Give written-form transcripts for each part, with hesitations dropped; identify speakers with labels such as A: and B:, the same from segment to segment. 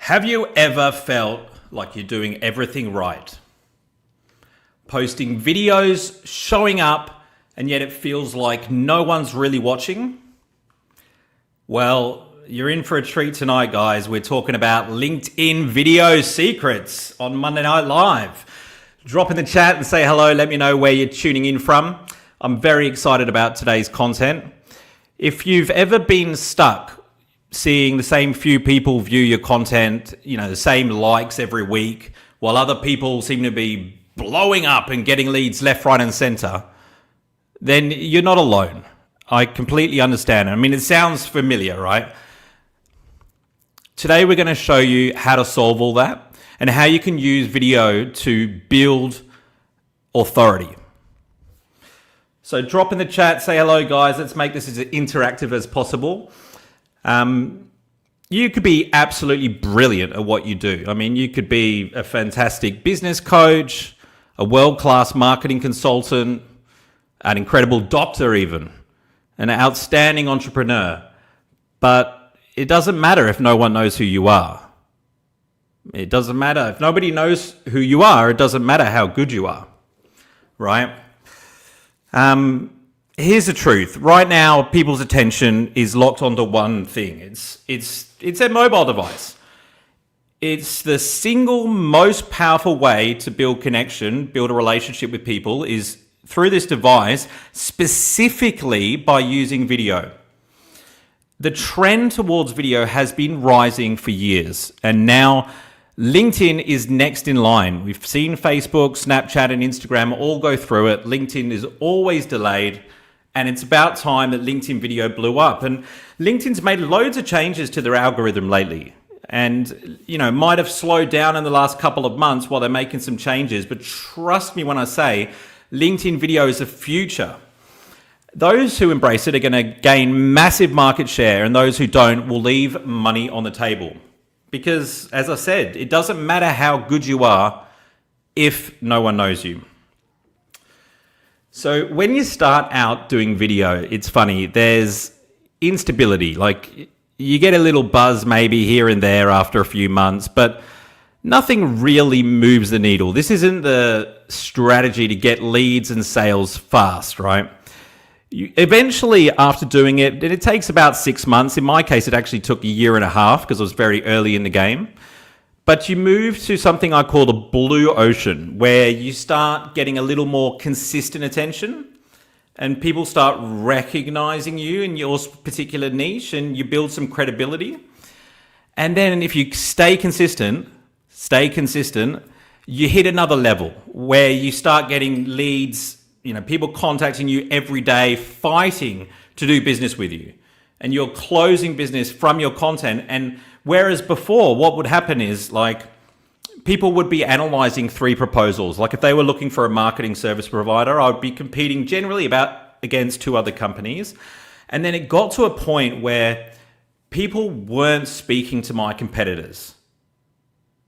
A: Have you ever felt like you're doing everything right? Posting videos, showing up, and yet it feels like no one's really watching? Well, you're in for a treat tonight, guys. We're talking about LinkedIn video secrets on Monday Night Live. Drop in the chat and say hello. Let me know where you're tuning in from. I'm very excited about today's content. If you've ever been stuck seeing the same few people view your content, the same likes every week, while other people seem to be blowing up and getting leads left, right, and center, then you're not alone. I completely understand. I mean, it sounds familiar, right? Today, we're going to show you how to solve all that and how you can use video to build authority. So drop in the chat, say hello, guys. Let's make this as interactive as possible. You could be absolutely brilliant at what you do. I mean, you could be a fantastic business coach, a world-class marketing consultant, an incredible doctor even, an outstanding entrepreneur. But it doesn't matter if no one knows who you are. It doesn't matter. If nobody knows who you are, it doesn't matter how good you are, right? Here's the truth. Right now, people's attention is locked onto one thing. It's their mobile device. It's the single most powerful way to build connection, build a relationship with people is through this device, specifically by using video. The trend towards video has been rising for years, and now LinkedIn is next in line. We've seen Facebook, Snapchat, and Instagram all go through it. LinkedIn is always delayed. And it's about time that LinkedIn video blew up. And LinkedIn's made loads of changes to their algorithm lately. And, might have slowed down in the last couple of months while they're making some changes. But trust me when I say LinkedIn video is the future. Those who embrace it are going to gain massive market share. And those who don't will leave money on the table. Because, as I said, it doesn't matter how good you are if no one knows you. So when you start out doing video, it's funny, there's instability. Like you get a little buzz maybe here and there after a few months, but nothing really moves the needle. This isn't the strategy to get leads and sales fast, right? Eventually, after doing it, and it takes about 6 months. In my case, it actually took a year and a half because I was very early in the game. But you move to something I call the blue ocean, where you start getting a little more consistent attention and people start recognizing you in your particular niche and you build some credibility. And then if you stay consistent, you hit another level where you start getting leads, people contacting you every day, fighting to do business with you. And you're closing business from your content. And whereas before, what would happen is people would be analyzing 3 proposals. Like if they were looking for a marketing service provider, I would be competing generally against 2 other companies. And then it got to a point where people weren't speaking to my competitors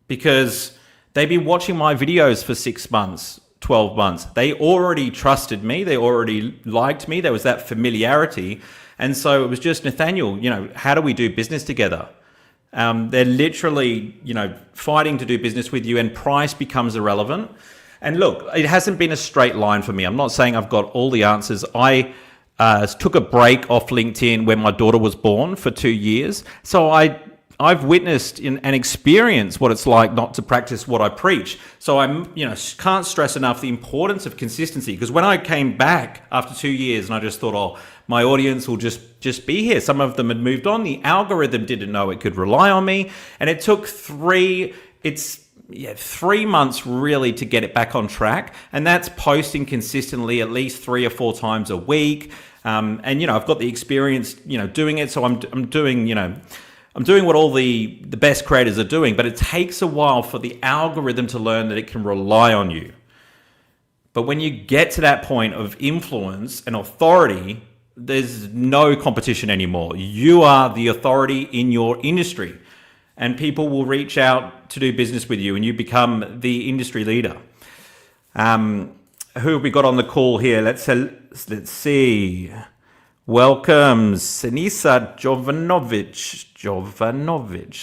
A: because they'd been watching my videos for 6 months, 12 months. They already trusted me. They already liked me. There was that familiarity. And so it was just, Nathaniel, how do we do business together? They're literally, fighting to do business with you and price becomes irrelevant. And look, it hasn't been a straight line for me. I'm not saying I've got all the answers. I took a break off LinkedIn when my daughter was born for 2 years. So I've witnessed and experienced what it's like not to practice what I preach. So can't stress enough the importance of consistency. Because when I came back after 2 years and I just thought, my audience will just be here. Some of them had moved on. The algorithm didn't know it could rely on me. And it took 3 months really to get it back on track. And that's posting consistently at least 3 or 4 times a week. And I've got the experience, doing it. So I'm doing what all the best creators are doing, but it takes a while for the algorithm to learn that it can rely on you. But when you get to that point of influence and authority, there's no competition anymore. You are the authority in your industry, and people will reach out to do business with you, and you become the industry leader. Who have we got on the call here? Let's see. Welcome, Sinisa Jovanovic.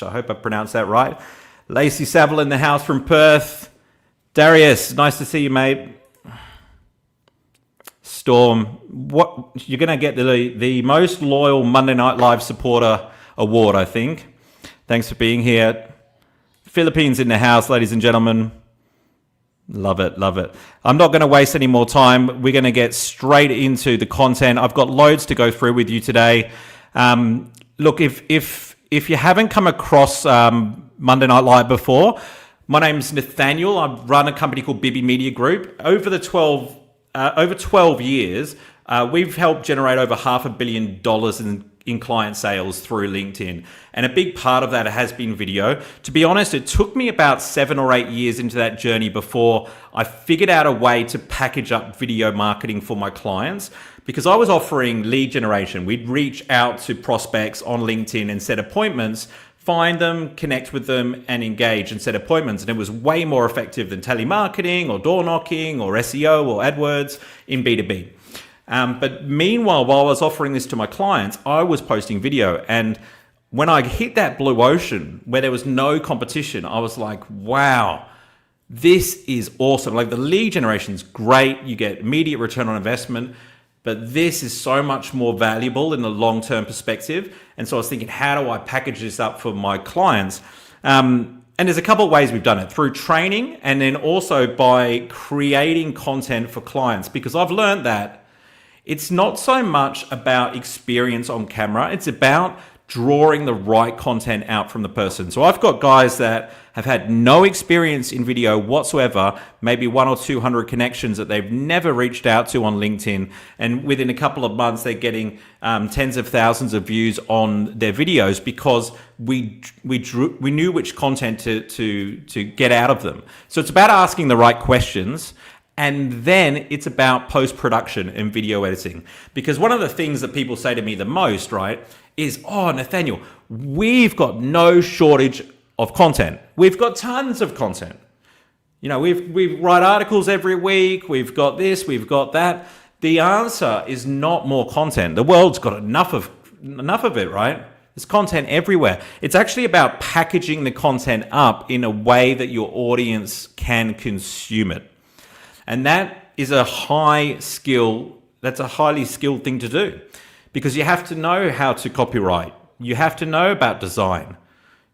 A: I hope I pronounced that right. Lacey Saville in the house from Perth. Darius, nice to see you, mate. Storm, what you're going to get the most loyal Monday Night Live supporter award, I think. Thanks for being here. Philippines in the house, ladies and gentlemen. Love it, love it. I'm not going to waste any more time. We're going to get straight into the content. I've got loads to go through with you today. Look, if you haven't come across Monday Night Live before, my name's Nathaniel. I run a company called Bibby Media Group. Over 12 years, we've helped generate over $500 million in client sales through LinkedIn. And a big part of that has been video. To be honest, it took me about 7 or 8 years into that journey before I figured out a way to package up video marketing for my clients, because I was offering lead generation. We'd reach out to prospects on LinkedIn and set appointments, find them, connect with them, and engage and set appointments. And it was way more effective than telemarketing or door knocking or SEO or AdWords in B2B. But meanwhile, while I was offering this to my clients, I was posting video. And when I hit that blue ocean where there was no competition, I was like, wow, this is awesome. Like, the lead generation is great. You get immediate return on investment, but this is so much more valuable in the long-term perspective. And so I was thinking, how do I package this up for my clients? And there's a couple of ways we've done it: through training, and then also by creating content for clients, because I've learned that it's not so much about experience on camera. It's about drawing the right content out from the person. So I've got guys that have had no experience in video whatsoever, maybe 100 or 200 connections that they've never reached out to on LinkedIn. And within a couple of months, they're getting tens of thousands of views on their videos because we knew which content to get out of them. So it's about asking the right questions. And then it's about post-production and video editing. Because one of the things that people say to me the most, right, is, oh, Nathaniel, we've got no shortage of content. We've got tons of content. You know, we write articles every week. We've got this, we've got that. The answer is not more content. The world's got enough of it, right? There's content everywhere. It's actually about packaging the content up in a way that your audience can consume it. And that is a highly skilled thing to do, because you have to know how to copyright. You have to know about design.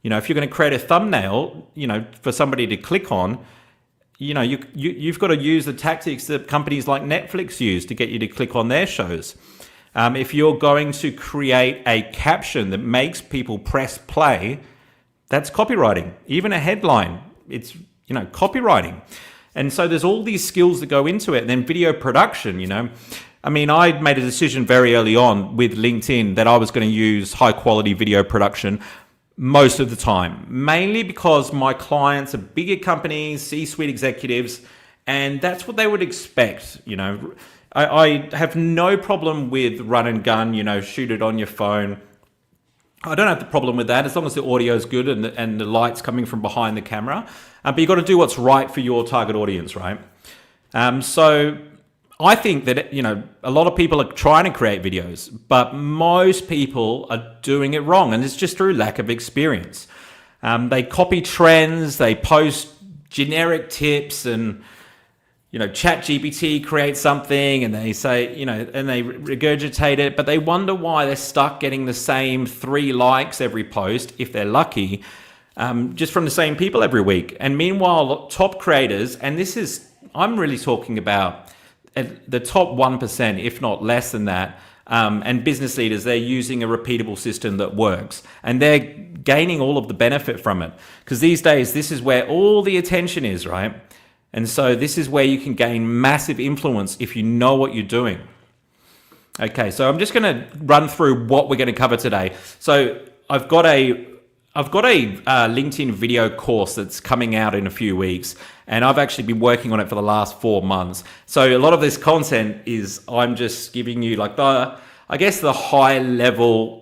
A: You know, if you're going to create a thumbnail, you know, for somebody to click on, you know, you've got to use the tactics that companies like Netflix use to get you to click on their shows. If you're going to create a caption that makes people press play, that's copywriting. Even a headline, it's, you know, copywriting. And so there's all these skills that go into it. And then video production, you know. I mean, I made a decision very early on with LinkedIn that I was going to use high quality video production most of the time, mainly because my clients are bigger companies, C-suite executives, and that's what they would expect. You know, I have no problem with run and gun, you know, shoot it on your phone. I don't have the problem with that as long as the audio is good and the light's coming from behind the camera. But you've got to do what's right for your target audience, right? So I think that, you know, a lot of people are trying to create videos, but most people are doing it wrong, and it's just through lack of experience. They copy trends, they post generic tips, and, you know, ChatGPT creates something and they say, you know, and they regurgitate it, but they wonder why they're stuck getting the same 3 likes every post, if they're lucky, just from the same people every week. And meanwhile, top creators, and this is, I'm really talking about the top 1%, if not less than that, and business leaders, they're using a repeatable system that works, and they're gaining all of the benefit from it. Because these days, this is where all the attention is, right? And so this is where you can gain massive influence if you know what you're doing. Okay, so I'm just going to run through what we're going to cover today. So I've got a LinkedIn video course that's coming out in a few weeks, and I've actually been working on it for the last 4 months. So a lot of this content is, I'm just giving you like the high level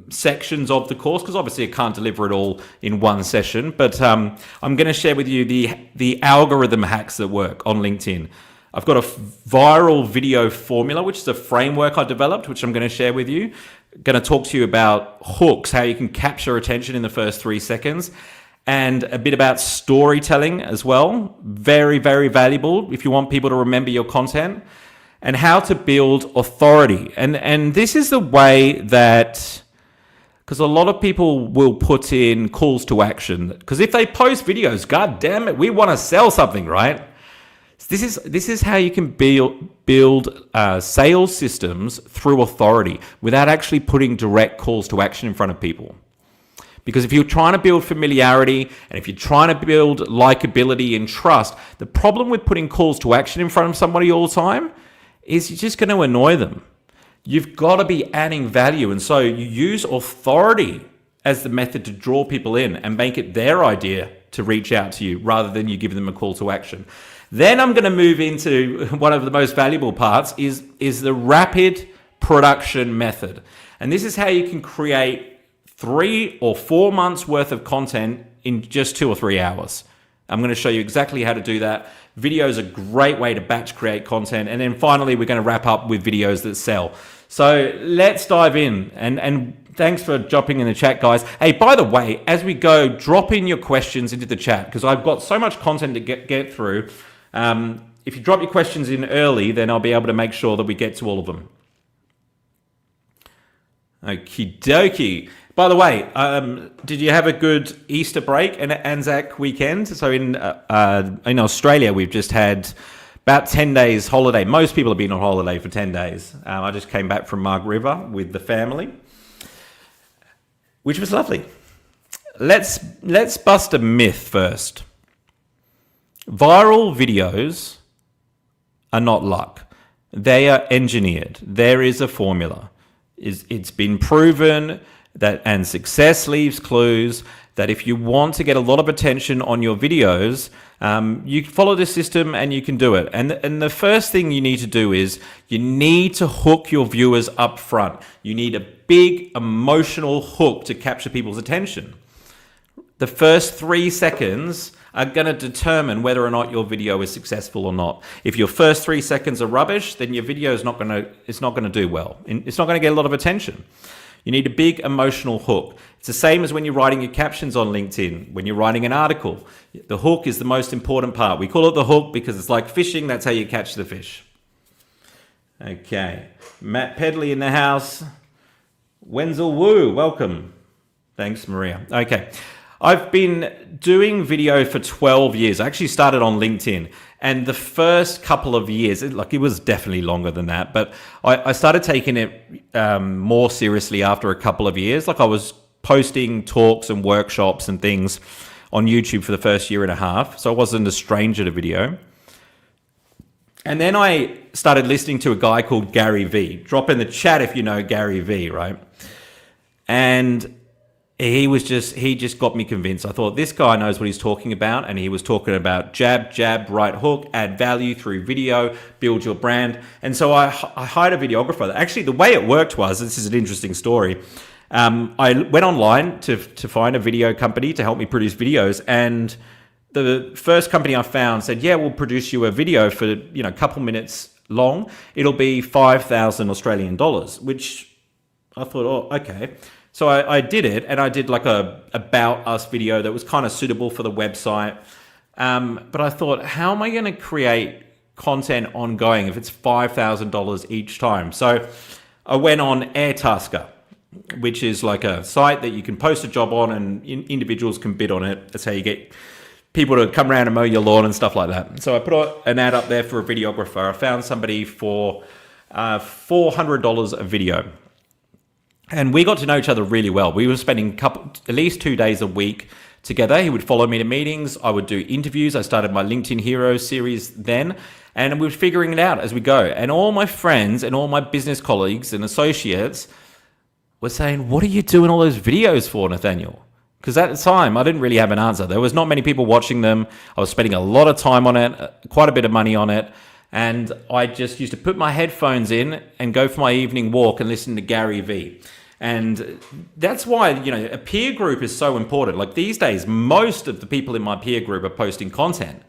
A: sections of the course, because obviously I can't deliver it all in one session, but I'm going to share with you the algorithm hacks that work on LinkedIn. I've got a viral video formula, which is a framework I developed, which I'm going to share with you. Going to talk to you about hooks, how you can capture attention in the first 3 seconds, and a bit about storytelling as well. Very, very valuable if you want people to remember your content, and how to build authority. And this is the way that, because a lot of people will put in calls to action, because if they post videos, god damn it, we want to sell something, right? This is how you can build sales systems through authority without actually putting direct calls to action in front of people. Because if you're trying to build familiarity and if you're trying to build likability and trust, the problem with putting calls to action in front of somebody all the time is you're just going to annoy them. You've got to be adding value. And so you use authority as the method to draw people in and make it their idea to reach out to you rather than you giving them a call to action. Then I'm going to move into one of the most valuable parts is the rapid production method. And this is how you can create 3 or 4 months worth of content in just 2 or 3 hours. I'm going to show you exactly how to do that. Video is a great way to batch create content. And then finally, we're going to wrap up with videos that sell. So let's dive in. And thanks for jumping in the chat, guys. Hey, by the way, as we go, drop in your questions into the chat because I've got so much content to get through. If you drop your questions in early, then I'll be able to make sure that we get to all of them. Okie dokie. By the way, did you have a good Easter break and Anzac weekend? So in Australia, we've just had about 10 days holiday. Most people have been on holiday for 10 days. I just came back from Marg River with the family, which was lovely. Let's bust a myth first. Viral videos are not luck. They are engineered. There is a formula. It's been proven that, and success leaves clues, that if you want to get a lot of attention on your videos, you follow this system and you can do it. And the first thing you need to do is you need to hook your viewers up front. You need a big emotional hook to capture people's attention. The first 3 seconds are going to determine whether or not your video is successful or not. If your first 3 seconds are rubbish, then your video is not going to do well. It's not going to get a lot of attention. You need a big emotional hook. It's the same as when you're writing your captions on LinkedIn, when you're writing an article. The hook is the most important part. We call it the hook because it's like fishing. That's how you catch the fish. Okay. Matt Pedley in the house. Wenzel Wu, welcome. Thanks, Maria. Okay. I've been doing video for 12 years. I actually started on LinkedIn. And the first couple of years, it was definitely longer than that, but I started taking it more seriously after a couple of years. I was posting talks and workshops and things on YouTube for the first year and a half. So I wasn't a stranger to video. And then I started listening to a guy called Gary V. Drop in the chat if you know Gary V, right? And he just got me convinced. I thought this guy knows what he's talking about, and he was talking about jab, right hook, add value through video, build your brand. And so I hired a videographer. Actually, the way it worked was, this is an interesting story. I went online to find a video company to help me produce videos, and the first company I found said, yeah, we'll produce you a video for a couple minutes long. It'll be 5,000 Australian dollars, which I thought, oh, okay. So I did it, and I did a about us video that was kind of suitable for the website. But I thought, how am I going to create content ongoing if it's $5,000 each time? So I went on Airtasker, which is like a site that you can post a job on and individuals can bid on it. That's how you get people to come around and mow your lawn and stuff like that. So I put an ad up there for a videographer. I found somebody for $400 a video. And we got to know each other really well. We were spending at least 2 days a week together. He would follow me to meetings. I would do interviews. I started my LinkedIn Heroes series then. And we were figuring it out as we go. And all my friends and all my business colleagues and associates were saying, what are you doing all those videos for, Nathaniel? Because at the time, I didn't really have an answer. There was not many people watching them. I was spending a lot of time on it, quite a bit of money on it. And I just used to put my headphones in and go for my evening walk and listen to Gary V. And that's why, a peer group is so important. Like these days, most of the people in my peer group are posting content.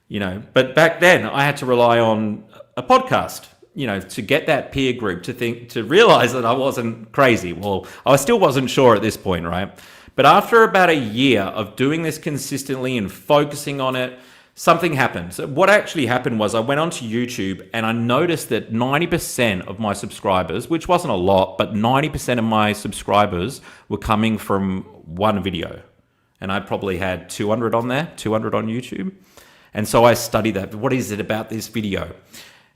A: But back then I had to rely on a podcast, to get that peer group to realize that I wasn't crazy. Well, I still wasn't sure at this point, right? But after about a year of doing this consistently and focusing on it, something happened. So what actually happened was I went onto YouTube and I noticed that 90% of my subscribers, which wasn't a lot, but 90% of my subscribers were coming from one video. And I probably had 200 on there, 200 on YouTube. And so I studied that. What is it about this video?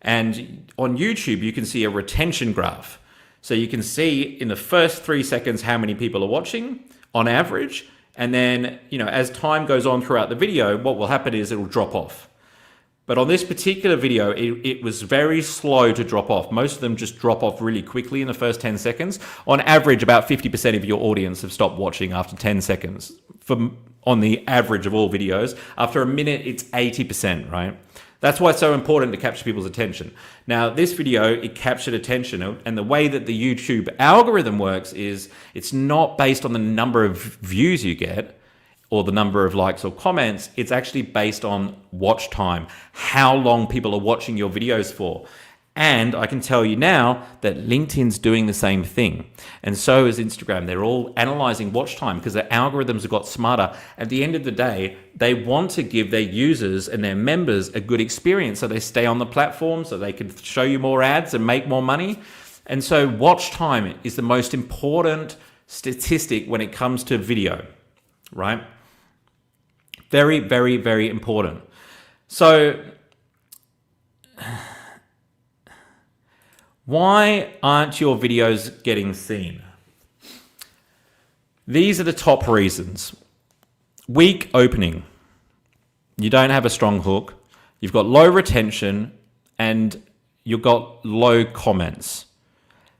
A: And on YouTube, you can see a retention graph. So you can see in the first 3 seconds how many people are watching on average. And then, as time goes on throughout the video, what will happen is it will drop off. But on this particular video, it was very slow to drop off. Most of them just drop off really quickly in the first 10 seconds. On average, about 50% of your audience have stopped watching after 10 seconds. On the average of all videos, after a minute, it's 80%, right? That's why it's so important to capture people's attention. Now, this video, it captured attention, and the way that the YouTube algorithm works is it's not based on the number of views you get or the number of likes or comments. It's actually based on watch time, how long people are watching your videos for. And I can tell you now that LinkedIn's doing the same thing. And so is Instagram. They're all analyzing watch time because their algorithms have got smarter. At the end of the day, they want to give their users and their members a good experience so they stay on the platform, so they can show you more ads and make more money. And so watch time is the most important statistic when it comes to video, right? Very, very, very important. So why aren't your videos getting seen? These are the top reasons. Weak opening. You don't have a strong hook. You've got low retention and you've got low comments.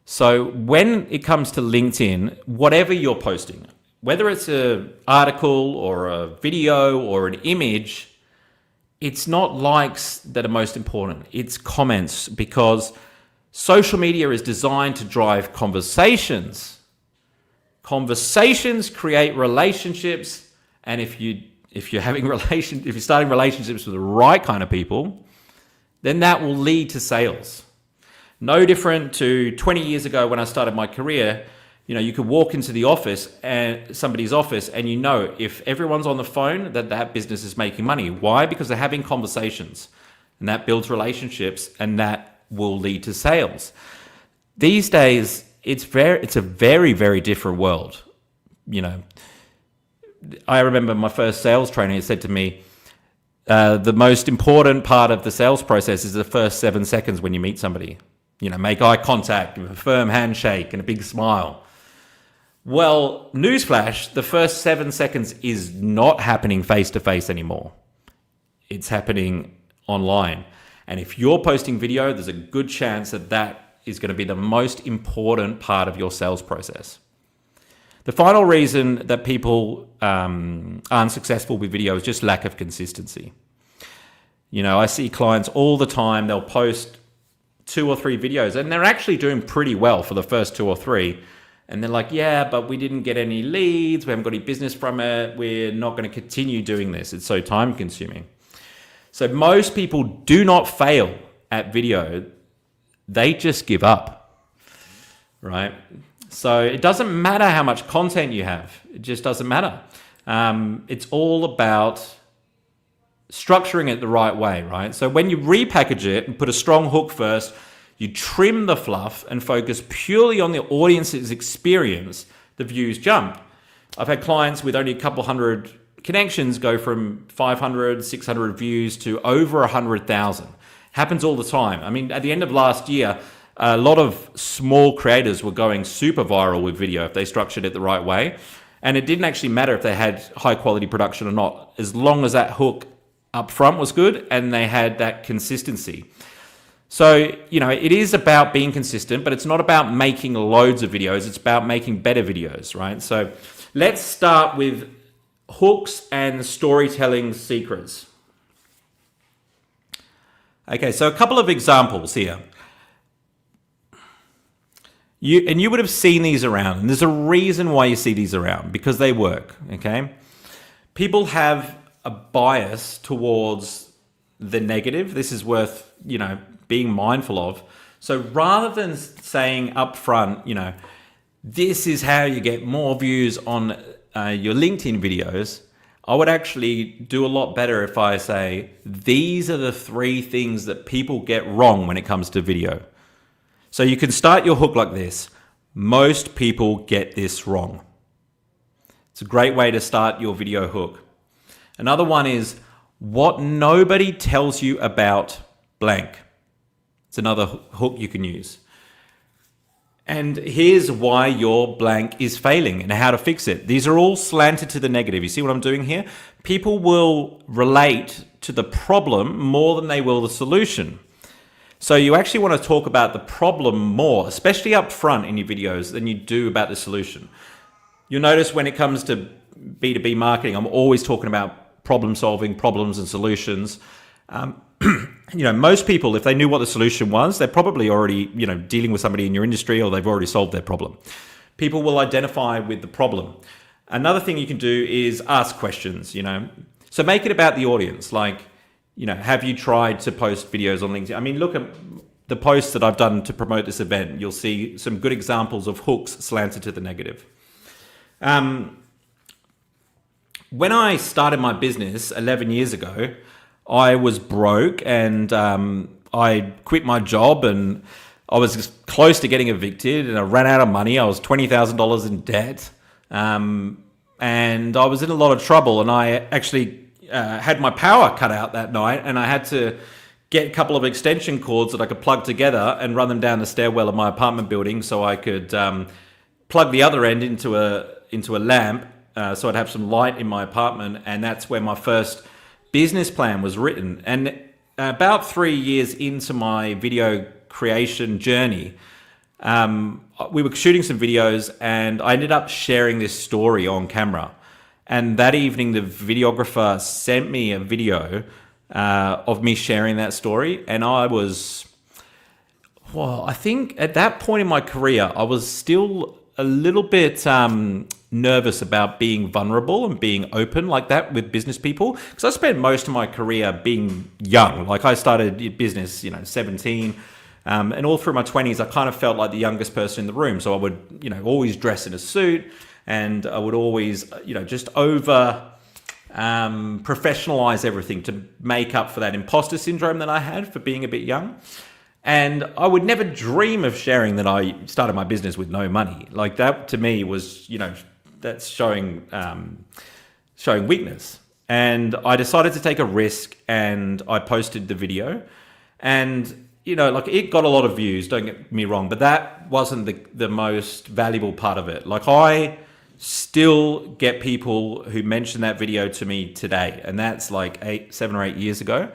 A: So when it comes to LinkedIn, whatever you're posting, whether it's an article or a video or an image, it's not likes that are most important. It's comments, because social media is designed to drive conversations. Conversations create relationships, and if you're starting relationships with the right kind of people, then that will lead to sales. No different to 20 years ago when I started my career. You could walk into the office and somebody's office, and if everyone's on the phone, that business is making money. Why? Because they're having conversations, and that builds relationships, and that will lead to sales. These days, it's a very, very different world. I remember my first sales trainer said to me, the most important part of the sales process is the first 7 seconds when you meet somebody. Make eye contact with a firm handshake and a big smile. Well, newsflash, the first 7 seconds is not happening face-to-face anymore. It's happening online. And if you're posting video, there's a good chance that is going to be the most important part of your sales process. The final reason that people aren't successful with video is just lack of consistency. I see clients all the time, they'll post 2 or 3 videos and they're actually doing pretty well for the first 2 or 3. And they're like, yeah, but we didn't get any leads. We haven't got any business from it. We're not going to continue doing this. It's so time consuming. So most people do not fail at video. They just give up, right? So it doesn't matter how much content you have. It just doesn't matter. It's all about structuring it the right way, right? So when you repackage it and put a strong hook first, you trim the fluff and focus purely on the audience's experience, the views jump. I've had clients with only a couple hundred connections go from 500, 600 views to over 100,000. Happens all the time. I mean, at the end of last year, a lot of small creators were going super viral with video if they structured it the right way. And it didn't actually matter if they had high quality production or not, as long as that hook up front was good and they had that consistency. So, it is about being consistent, but it's not about making loads of videos. It's about making better videos, right? So let's start with hooks and storytelling secrets. Okay, so a couple of examples here. You would have seen these around, and there's a reason why you see these around, because they work, okay? People have a bias towards the negative. This is worth, being mindful of. So rather than saying up front, this is how you get more views on your LinkedIn videos, I would actually do a lot better if I say, these are the 3 things that people get wrong when it comes to video. So you can start your hook like this. Most people get this wrong. It's a great way to start your video hook. Another one is, what nobody tells you about blank. It's another hook you can use. And here's why your blank is failing and how to fix it. These are all slanted to the negative. You see what I'm doing here? People will relate to the problem more than they will the solution. So you actually want to talk about the problem more, especially up front in your videos, than you do about the solution. You'll notice when it comes to B2B marketing, I'm always talking about problem solving, problems and solutions. Most people, if they knew what the solution was, they're probably already, dealing with somebody in your industry, or they've already solved their problem. People will identify with the problem. Another thing you can do is ask questions, So make it about the audience. Like, have you tried to post videos on LinkedIn? I mean, look at the posts that I've done to promote this event. You'll see some good examples of hooks slanted to the negative. When I started my business 11 years ago, I was broke and I quit my job and I was close to getting evicted and I ran out of money. I was $20,000 in debt and I was in a lot of trouble, and I actually had my power cut out that night, and I had to get a couple of extension cords that I could plug together and run them down the stairwell of my apartment building so I could plug the other end into a lamp so I'd have some light in my apartment. And that's where my first business plan was written. And about 3 years into my video creation journey, we were shooting some videos and I ended up sharing this story on camera. And that evening, the videographer sent me a video of me sharing that story. And I was, I think at that point in my career, I was still a little bit nervous about being vulnerable and being open like that with business people, because I spent most of my career being young. Like I started business, 17, and all through my 20s, I kind of felt like the youngest person in the room. So I would, always dress in a suit, and I would always, just over professionalize everything to make up for that imposter syndrome that I had for being a bit young. And I would never dream of sharing that I started my business with no money. Like that to me was, that's showing weakness. And I decided to take a risk and I posted the video. And, it got a lot of views, don't get me wrong, but that wasn't the most valuable part of it. Like I still get people who mention that video to me today. And that's like 7 or 8 years ago.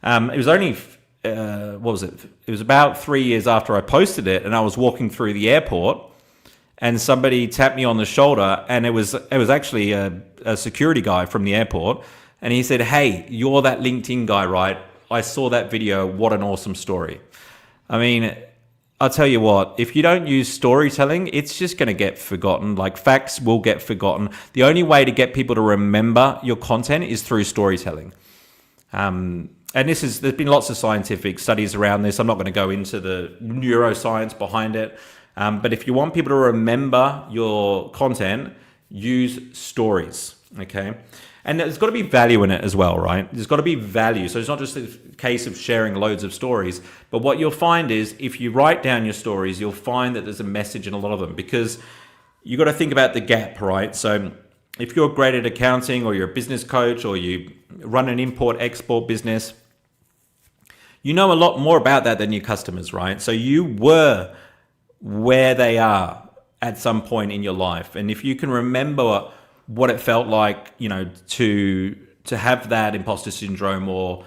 A: It was only... what was it? It was about 3 years after I posted it, and I was walking through the airport, and somebody tapped me on the shoulder, and it was actually a security guy from the airport, and he said, "Hey, you're that LinkedIn guy, right? I saw that video. What an awesome story." I mean, I'll tell you what, if you don't use storytelling, it's just going to get forgotten. Like facts will get forgotten. The only way to get people to remember your content is through storytelling. And there's been lots of scientific studies around this. I'm not going to go into the neuroscience behind it. But if you want people to remember your content, use stories, okay? And there's got to be value in it as well, right? There's got to be value. So it's not just a case of sharing loads of stories. But what you'll find is if you write down your stories, you'll find that there's a message in a lot of them, because you've got to think about the gap, right? So if you're great at accounting, or you're a business coach, or you run an import-export business, you know a lot more about that than your customers, right? So you were where they are at some point in your life. And if you can remember what it felt like, to have that imposter syndrome, or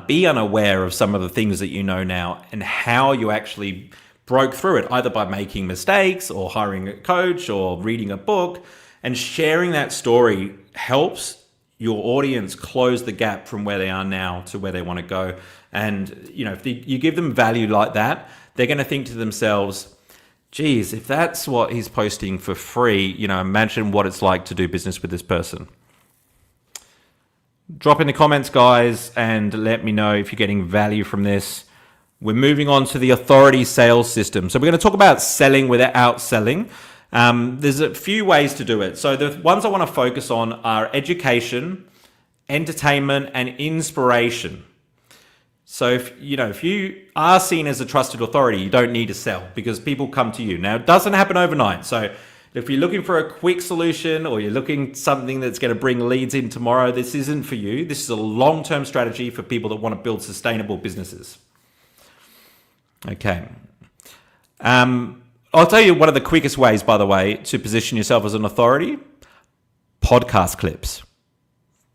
A: be unaware of some of the things that you know now, and how you actually broke through it, either by making mistakes or hiring a coach or reading a book, and sharing that story helps your audience close the gap from where they are now to where they want to go. And, if you give them value like that, they're going to think to themselves, geez, if that's what he's posting for free, imagine what it's like to do business with this person. Drop in the comments, guys, and let me know if you're getting value from this. We're moving on to the authority sales system. So we're going to talk about selling without selling. There's a few ways to do it. So the ones I want to focus on are education, entertainment, and inspiration. So if you are seen as a trusted authority, you don't need to sell because people come to you. Now, it doesn't happen overnight. So if you're looking for a quick solution or you're looking something that's going to bring leads in tomorrow, this isn't for you. This is a long-term strategy for people that want to build sustainable businesses. Okay. I'll tell you one of the quickest ways, by the way, to position yourself as an authority. Podcast clips.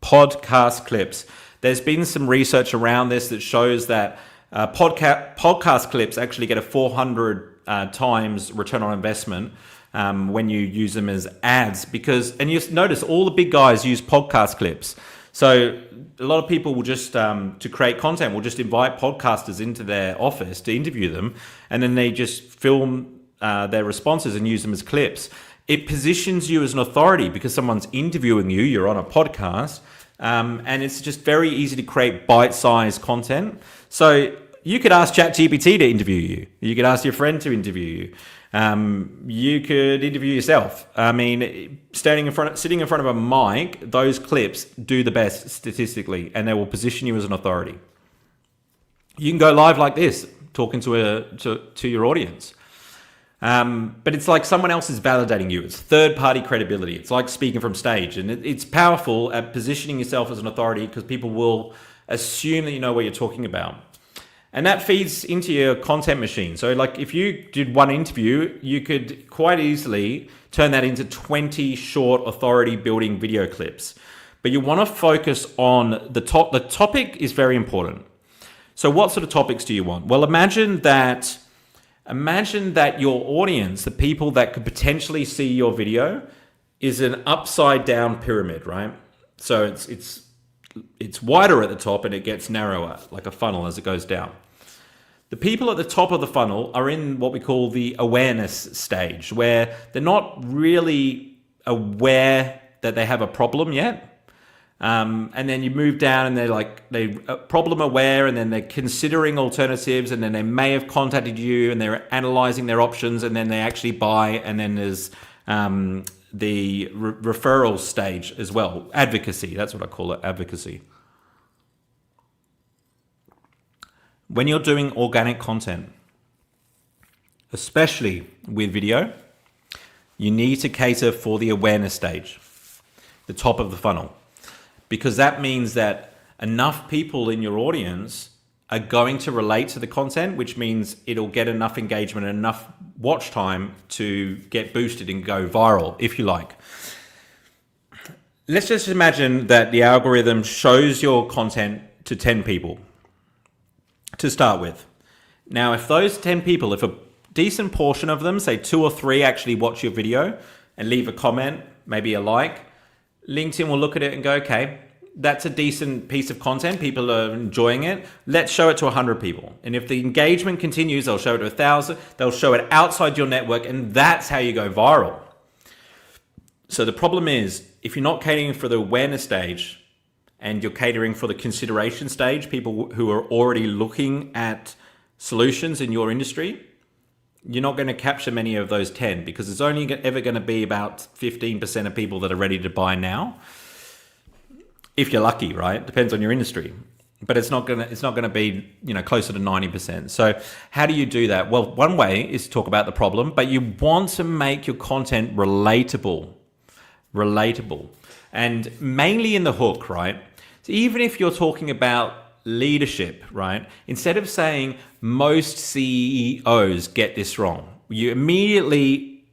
A: Podcast clips. There's been some research around this that shows that podcast clips actually get a 400 times return on investment when you use them as ads, and you notice all the big guys use podcast clips. So a lot of people will just, to create content, will just invite podcasters into their office to interview them, and then they just film their responses and use them as clips. It positions you as an authority because someone's interviewing you, you're on a podcast, and it's just very easy to create bite-sized content. So you could ask ChatGPT to interview you. You could ask your friend to interview you. You could interview yourself. I mean, sitting in front of a mic, those clips do the best statistically, and they will position you as an authority. You can go live like this, talking to your audience. But it's like someone else is validating you. It's third-party credibility. It's like speaking from stage, and it's powerful at positioning yourself as an authority because people will assume that you know what you're talking about. And that feeds into your content machine. So like if you did one interview, you could quite easily turn that into 20 short authority building video clips. But you want to focus on the top. The topic is very important. So what sort of topics do you want? Well, imagine that your audience, the people that could potentially see your video, is an upside down pyramid, right? So it's wider at the top and it gets narrower, like a funnel as it goes down. The people at the top of the funnel are in what we call the awareness stage, where they're not really aware that they have a problem yet. And then you move down and they're problem aware, and then they're considering alternatives, and then they may have contacted you and they're analyzing their options, and then they actually buy. And then there's the referral stage as well. Advocacy, that's what I call it, advocacy. When you're doing organic content, especially with video, you need to cater for the awareness stage, the top of the funnel, because that means that enough people in your audience are going to relate to the content, which means it'll get enough engagement and enough watch time to get boosted and go viral, if you like. Let's just imagine that the algorithm shows your content to 10 people to start with. Now, if those 10 people, if a decent portion of them, say 2 or 3, actually watch your video and leave a comment, maybe a like, LinkedIn will look at it and go, okay, that's a decent piece of content. People are enjoying it. Let's show it to 100 people. And if the engagement continues, they'll show it to 1,000. They'll show it outside your network, and that's how you go viral. So the problem is, if you're not catering for the awareness stage and you're catering for the consideration stage, people who are already looking at solutions in your industry, you're not going to capture many of those 10, because it's only ever going to be about 15% of people that are ready to buy now. If you're lucky, right? Depends on your industry. But it's not going to be, closer to 90%. So how do you do that? Well, one way is to talk about the problem, but you want to make your content relatable, and mainly in the hook, right? So even if you're talking about leadership, right? Instead of saying most CEOs get this wrong, you immediately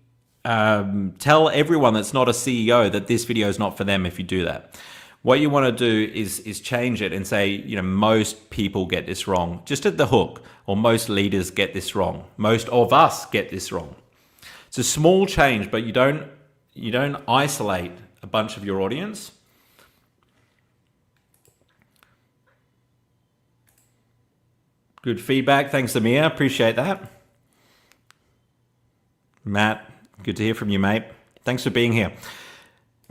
A: tell everyone that's not a CEO that this video is not for them if you do that. What you want to do is change it and say, most people get this wrong, just at the hook, or most leaders get this wrong. Most of us get this wrong. It's a small change, but you don't isolate a bunch of your audience. Good feedback. Thanks, Amir. Appreciate that. Matt, good to hear from you, mate. Thanks for being here.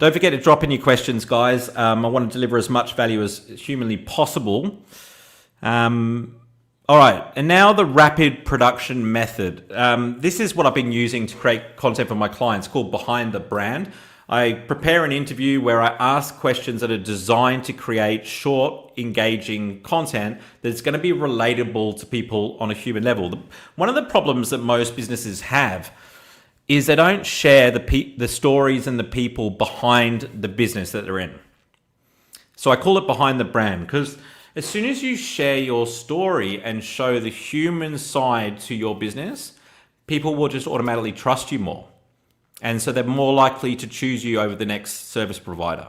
A: Don't forget to drop in your questions, guys. I want to deliver as much value as humanly possible. All right, and now the rapid production method. This is what I've been using to create content for my clients, called Behind the Brand. I prepare an interview where I ask questions that are designed to create short, engaging content that's going to be relatable to people on a human level. One of the problems that most businesses have is they don't share the stories and the people behind the business that they're in. So I call it Behind the Brand, because as soon as you share your story and show the human side to your business, people will just automatically trust you more. And so they're more likely to choose you over the next service provider.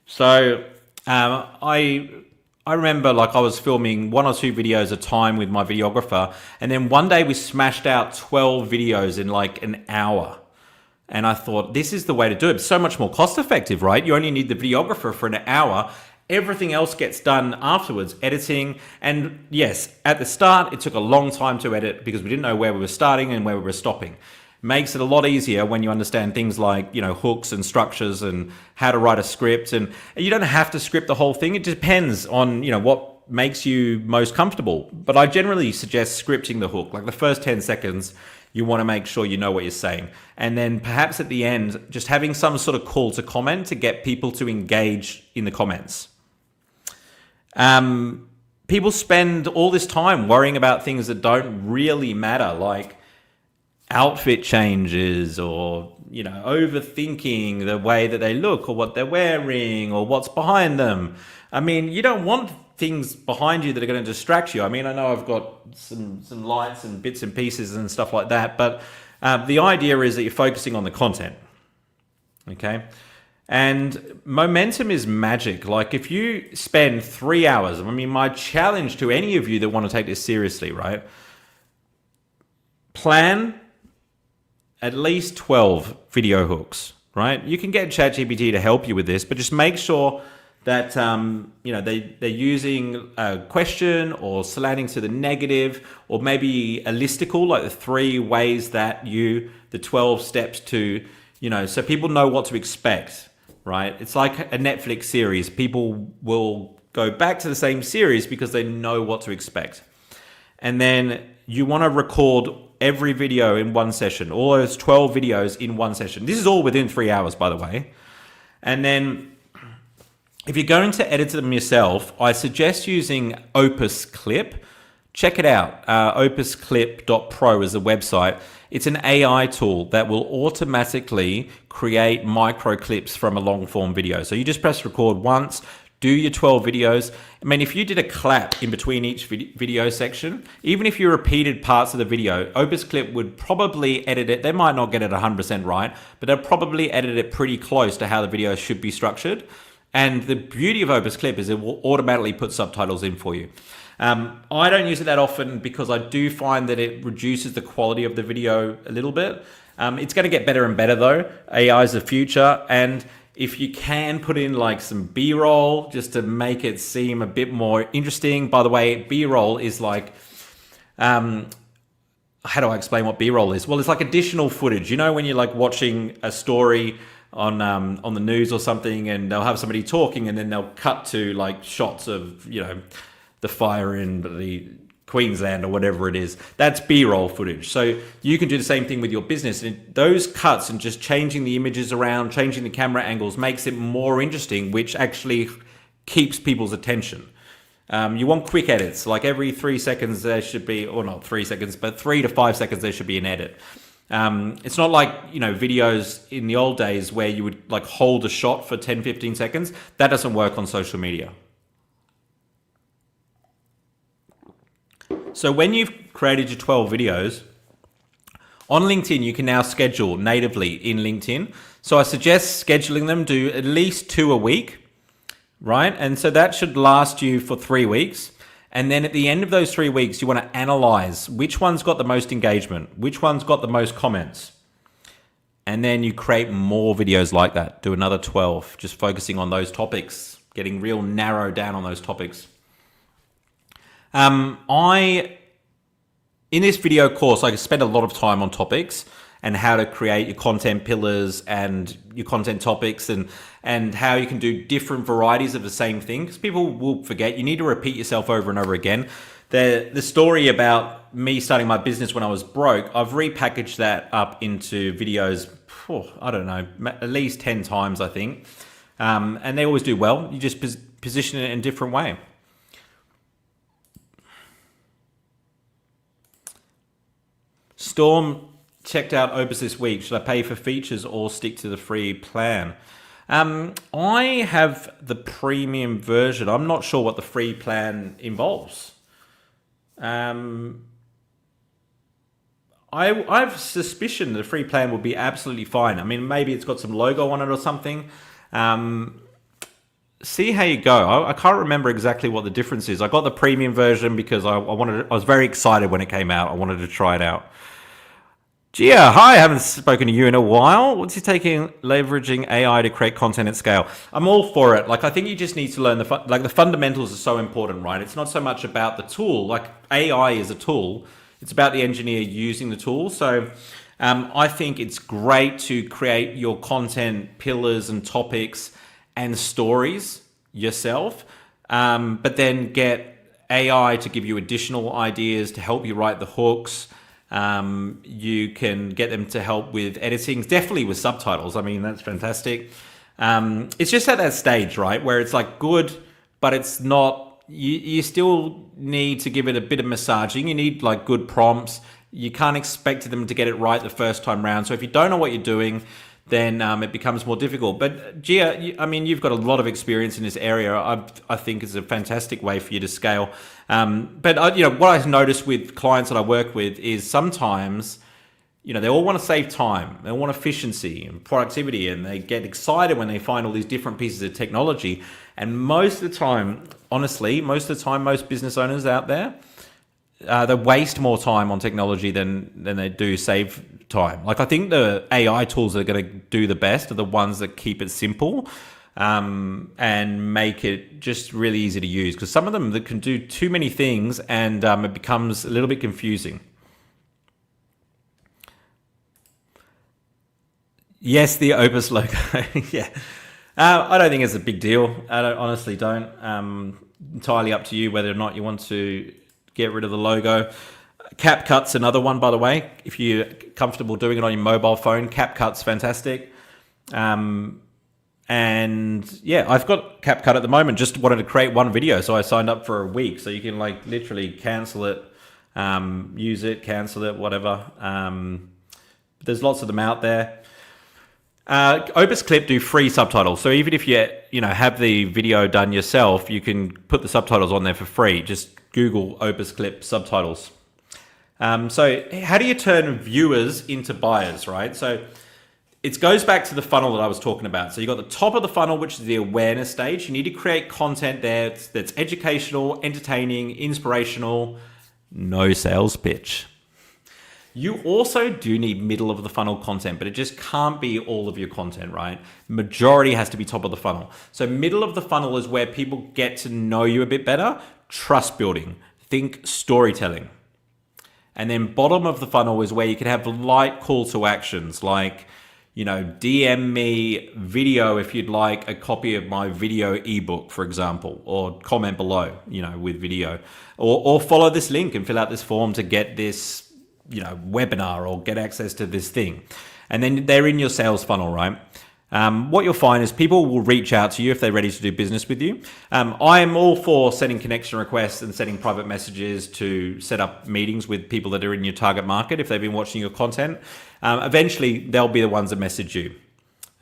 A: So I remember, like, I was filming 1 or 2 videos at a time with my videographer. And then one day we smashed out 12 videos in like an hour. And I thought, this is the way to do it. It's so much more cost effective, right? You only need the videographer for an hour. Everything else gets done afterwards, editing. And yes, at the start, it took a long time to edit because we didn't know where we were starting and where we were stopping. Makes it a lot easier when you understand things like, hooks and structures and how to write a script. And you don't have to script the whole thing. It depends on, what makes you most comfortable. But I generally suggest scripting the hook. Like the first 10 seconds, you want to make sure you know what you're saying. And then perhaps at the end, just having some sort of call to comment to get people to engage in the comments. People spend all this time worrying about things that don't really matter, like outfit changes or, overthinking the way that they look or what they're wearing or what's behind them. I mean, you don't want things behind you that are going to distract you. I mean, I know I've got some lights and bits and pieces and stuff like that, but the idea is that you're focusing on the content, okay? And momentum is magic. Like if you spend 3 hours, my challenge to any of you that want to take this seriously, right? Plan at least 12 video hooks, right? You can get ChatGPT to help you with this, but just make sure that they're using a question or slanting to the negative, or maybe a listicle, like the 3 ways that the 12 steps to, so people know what to expect, right? It's like a Netflix series. People will go back to the same series because they know what to expect. And then you want to record every video in one session, all those 12 videos in one session. This is all within 3 hours, by the way. And then if you're going to edit them yourself, I suggest using Opus Clip. Check it out. opusclip.pro is the website. It's an AI tool that will automatically create micro clips from a long form video. So you just press record once, do your 12 videos. If you did a clap in between each video section, even if you repeated parts of the video, Opus Clip would probably edit it. They might not get it 100% right, but they'll probably edit it pretty close to how the video should be structured. And the beauty of Opus Clip is it will automatically put subtitles in for you. I don't use it that often because I do find that it reduces the quality of the video a little bit. It's going to get better and better though. AI is the future. And if you can put in like some B-roll just to make it seem a bit more interesting. By the way, B-roll is like, how do I explain what B-roll is? Well, it's like additional footage. When you're like watching a story on the news or something, and they'll have somebody talking, and then they'll cut to like shots of the fire in the Queensland or whatever it is. That's B-roll footage. So you can do the same thing with your business. And those cuts and just changing the images around, changing the camera angles makes it more interesting, which actually keeps people's attention. You want quick edits, like every 3 seconds there should be, or not 3 seconds, but 3 to 5 seconds there should be an edit. It's not like, videos in the old days where you would like hold a shot for 10, 15 seconds. That doesn't work on social media. So when you've created your 12 videos, on LinkedIn, you can now schedule natively in LinkedIn. So I suggest scheduling them, do at least 2 a week, right? And so that should last you for 3 weeks. And then at the end of those 3 weeks, you want to analyze which one's got the most engagement, which one's got the most comments. And then you create more videos like that. Do another 12, just focusing on those topics, getting real narrow down on those topics. In this video course, I spend a lot of time on topics, and how to create your content pillars and your content topics, and how you can do different varieties of the same thing, because people will forget. You need to repeat yourself over and over again. The story about me starting my business when I was broke, I've repackaged that up into videos, I don't know, at least 10 times, I think. And they always do well. You just position it in a different way. Storm checked out Opus this week. Should I pay for features or stick to the free plan? I have the premium version. I'm not sure what the free plan involves. I've suspicion the free plan will be absolutely fine. I mean, maybe it's got some logo on it or something. See how you go. I can't remember exactly what the difference is. I got the premium version because I was very excited when it came out. I wanted to try it out. Gia, hi, I haven't spoken to you in a while. What's your taking leveraging AI to create content at scale? I'm all for it. Like, I think you just need to learn the fundamentals are so important, right? It's not so much about the tool. Like, AI is a tool. It's about the engineer using the tool. So I think it's great to create your content pillars and topics and stories yourself, but then get AI to give you additional ideas to help you write the hooks. You can get them to help with editing, definitely with subtitles. I mean, that's fantastic. It's just at that stage, right, where it's like good, but it's not, you still need to give it a bit of massaging. You need like good prompts. You can't expect them to get it right the first time round. So if you don't know what you're doing, then it becomes more difficult. But Gia, I mean, you've got a lot of experience in this area. I think it's a fantastic way for you to scale. But what I've noticed with clients that I work with is sometimes, they all want to save time. They want efficiency and productivity, and they get excited when they find all these different pieces of technology. And most of the time, honestly, most business owners out there, they waste more time on technology than they do save time. Like, I think the AI tools that are going to do the best are the ones that keep it simple and make it just really easy to use. Because some of them that can do too many things, and it becomes a little bit confusing. Yes, the Opus logo. Yeah. I don't think it's a big deal. I honestly don't. Entirely up to you whether or not you want to get rid of the logo. Capcut's another one, by the way. If you're comfortable doing it on your mobile phone, Capcut's fantastic. And yeah, I've got Capcut at the moment. Just wanted to create one video, so I signed up for a week. So you can like literally cancel it, use it, cancel it, whatever. There's lots of them out there. Opus Clip do free subtitles. So even if you have the video done yourself, you can put the subtitles on there for free. Just Google Opus Clip subtitles. So how do you turn viewers into buyers, right? So it goes back to the funnel that I was talking about. So you got the top of the funnel, which is the awareness stage. You need to create content there that's educational, entertaining, inspirational, no sales pitch. You also do need middle of the funnel content, but it just can't be all of your content, right? Majority has to be top of the funnel. So middle of the funnel is where people get to know you a bit better, trust building, think storytelling. And then bottom of the funnel is where you can have light call to actions, like, DM me video if you'd like a copy of my video ebook, for example, or comment below, with video, or follow this link and fill out this form to get this webinar or get access to this thing. And then they're in your sales funnel, right? What you'll find is people will reach out to you if they're ready to do business with you. I am all for sending connection requests and sending private messages to set up meetings with people that are in your target market if they've been watching your content. Eventually, they'll be the ones that message you.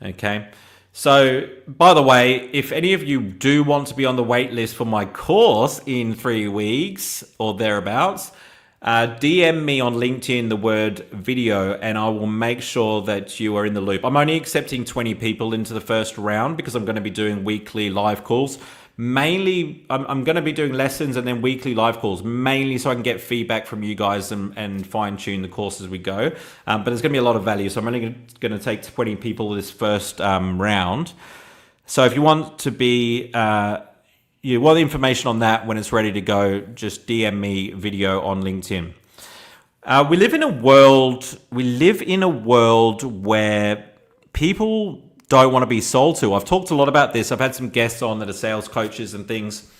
A: Okay. So, by the way, if any of you do want to be on the wait list for my course in 3 weeks or thereabouts, DM me on LinkedIn the word video, and I will make sure that you are in the loop. I'm only accepting 20 people into the first round because I'm going to be doing weekly live calls. Mainly, I'm going to be doing lessons and then weekly live calls, mainly so I can get feedback from you guys and fine tune the course as we go. But there's going to be a lot of value. So I'm only going to take 20 people this first round. So if you want to be... the information on that when it's ready to go, just DM me video on LinkedIn. We live in a world. We live in a world where people don't want to be sold to. I've talked a lot about this. I've had some guests on that are sales coaches and things.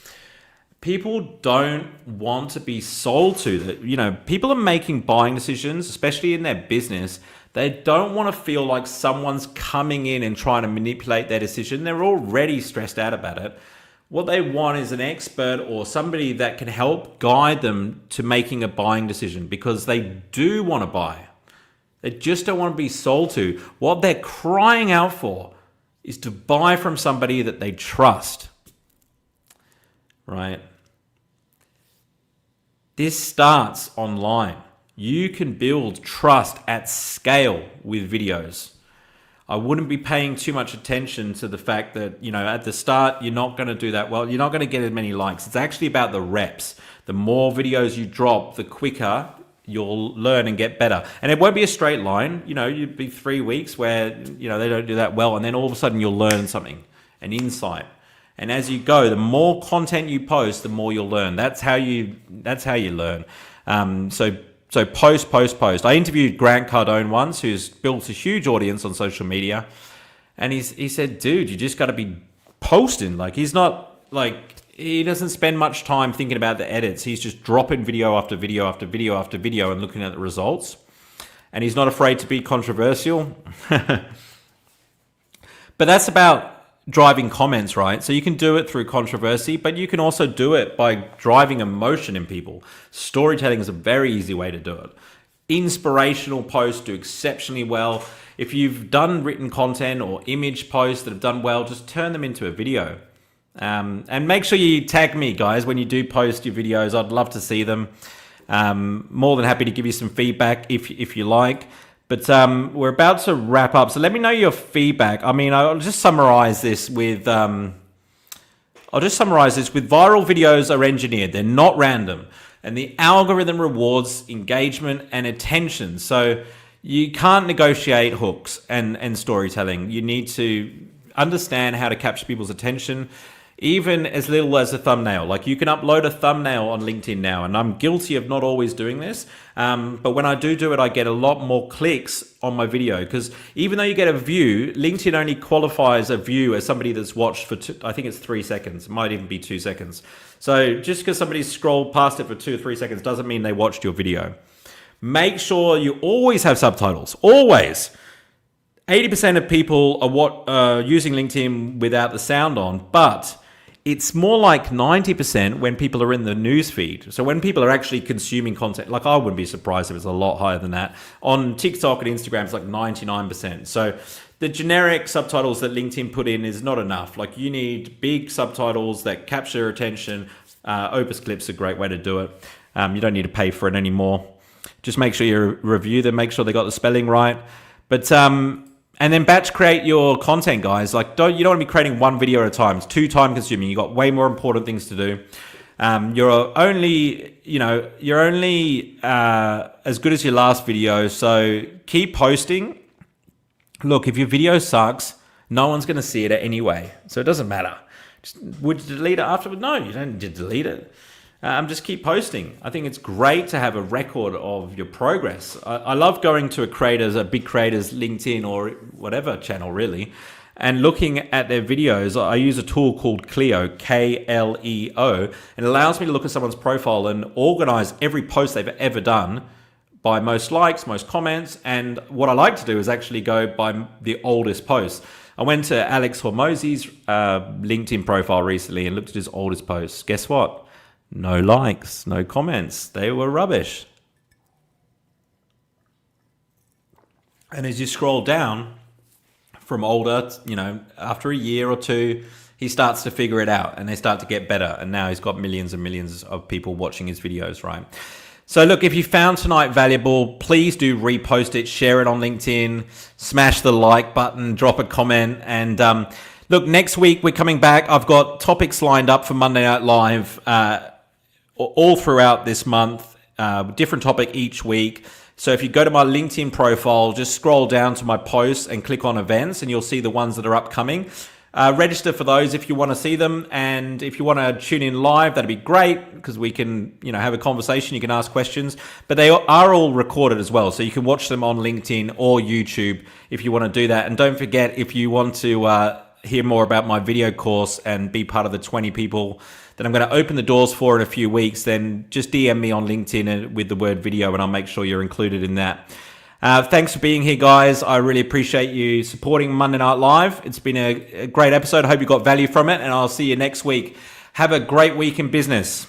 A: People don't want to be sold to. That people are making buying decisions, especially in their business. They don't want to feel like someone's coming in and trying to manipulate their decision. They're already stressed out about it. What they want is an expert or somebody that can help guide them to making a buying decision, because they do want to buy. They just don't want to be sold to. What they're crying out for is to buy from somebody that they trust, right? This starts online. You can build trust at scale with videos. I wouldn't be paying too much attention to the fact that, at the start, you're not going to do that well. You're not going to get as many likes. It's actually about the reps. The more videos you drop, the quicker you'll learn and get better. And it won't be a straight line. You'd be 3 weeks where, they don't do that well. And then all of a sudden you'll learn something, an insight. And as you go, the more content you post, the more you'll learn. That's how you learn. So post. I interviewed Grant Cardone once, who's built a huge audience on social media. And he said, dude, you just got to be posting. Like, he doesn't spend much time thinking about the edits. He's just dropping video after video after video after video and looking at the results. And he's not afraid to be controversial. But that's about driving comments, right? So you can do it through controversy, but you can also do it by driving emotion in people. Storytelling is a very easy way to do it. Inspirational posts do exceptionally well. If you've done written content or image posts that have done well, just turn them into a video. And make sure you tag me, guys, when you do post your videos. I'd love to see them. More than happy to give you some feedback if you like. But we're about to wrap up, so let me know your feedback. I mean, I'll just summarize this with viral videos are engineered. They're not random. And the algorithm rewards engagement and attention. So you can't negotiate hooks and storytelling. You need to understand how to capture people's attention, even as little as a thumbnail. Like, you can upload a thumbnail on LinkedIn now, and I'm guilty of not always doing this. But when I do it, I get a lot more clicks on my video, because even though you get a view, LinkedIn only qualifies a view as somebody that's watched for I think it's 3 seconds. It might even be 2 seconds. So just because somebody scrolled past it for 2 or 3 seconds doesn't mean they watched your video. Make sure you always have subtitles. Always. 80% of people are using LinkedIn without the sound on, but it's more like 90% when people are in the news feed. So when people are actually consuming content, like, I wouldn't be surprised if it's a lot higher than that. On TikTok and Instagram, it's like 99%. So the generic subtitles that LinkedIn put in is not enough. Like, you need big subtitles that capture attention. Opus Clip's a great way to do it. You don't need to pay for it anymore. Just make sure you review them, make sure they got the spelling right. But and then batch create your content, guys. Like, you don't want to be creating one video at a time. It's too time consuming. You got way more important things to do. You're only as good as your last video. So keep posting. Look, if your video sucks, no one's going to see it anyway. So it doesn't matter. Would you delete it afterward? No, you don't need to delete it. Just keep posting. I think it's great to have a record of your progress. I love going to a big creator's LinkedIn or whatever channel, really, and looking at their videos. I use a tool called Clio, Kleo, and it allows me to look at someone's profile and organize every post they've ever done by most likes, most comments. And what I like to do is actually go by the oldest posts. I went to Alex Hormozi's LinkedIn profile recently and looked at his oldest posts. Guess what? No likes, no comments. They were rubbish. And as you scroll down from older, after a year or two, he starts to figure it out and they start to get better. And now he's got millions and millions of people watching his videos, right? So look, if you found tonight valuable, please do repost it, share it on LinkedIn, smash the like button, drop a comment. And look, next week we're coming back. I've got topics lined up for Monday Night Live all throughout this month, different topic each week. So if you go to my LinkedIn profile, just scroll down to my posts and click on events and you'll see the ones that are upcoming. Register for those if you want to see them, and if you want to tune in live, that'd be great because we can, have a conversation. You can ask questions, but they are all recorded as well, so you can watch them on LinkedIn or YouTube if you want to do that. And don't forget, if you want to hear more about my video course and be part of the 20 people that I'm going to open the doors for in a few weeks, then just DM me on LinkedIn with the word video, and I'll make sure you're included in that. Thanks for being here, guys. I really appreciate you supporting Monday Night Live. It's been a great episode. I hope you got value from it, and I'll see you next week. Have a great week in business.